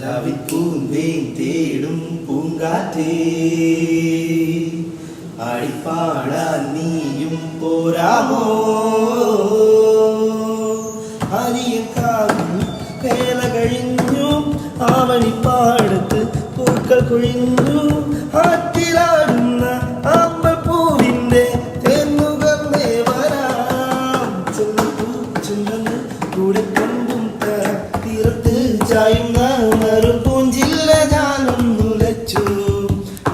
ரவிப்பூந்தேன் தேடும் பூங்காற்றே அடிப்பாடா நீயும் போராமோ അരിയക്കാകും വേല കഴിഞ്ഞു ആവണിപ്പാടത്ത് പൂക്കൾ കൊഴിഞ്ഞു ആറ്റിലാടുന്ന ആമ്പൽപ്പൂവിന്റെ തേന്നുകർന്നേ വരാം ചെല്ലപ്പൂ ചെല്ലെന്ന് കൂടെ കൊണ്ടും തരാം തീരത്ത് ചായുന്ന മറുപൂഞ്ചില്ല ഞാനൊന്നുലച്ചു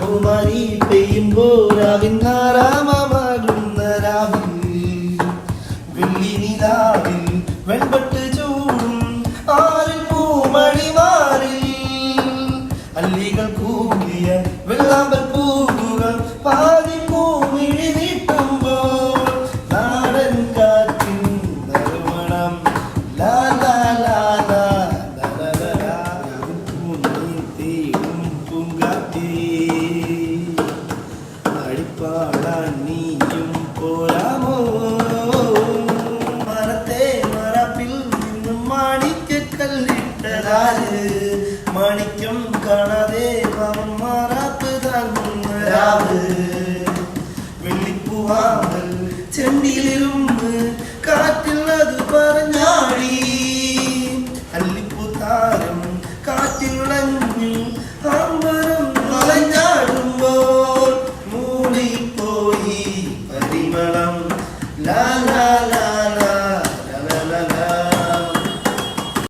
ഓമാരി പെയ്യുമ്പോൾ ആവിന്നാറാമാടുന്ന രാവിൽ വെള്ളി നിലാവിൽ വെൺപട്ട് ചൂടും ആറിൽ പൂമണിമാറിൽ അല്ലികൾ കൂടിയ വെള്ളാമ്പൽ പൂവുകൾ പാതി പൂമിഴി നീട്ടുമ്പോൾ നാടൻ കാറ്റിൻ നറുമണം ലാ ലാ ലാ ലാ തേടും പൂങ്കാറ്റേ അടിപ്പാടാൻ നീയും പോരാമോ മാണിക്യം കാണാതെ പാവം മാറാപ്പ് താങ്ങുന്ന രാവ് വെള്ളിപ്പൂവാമ്പൽ ചെണ്ടിയിലും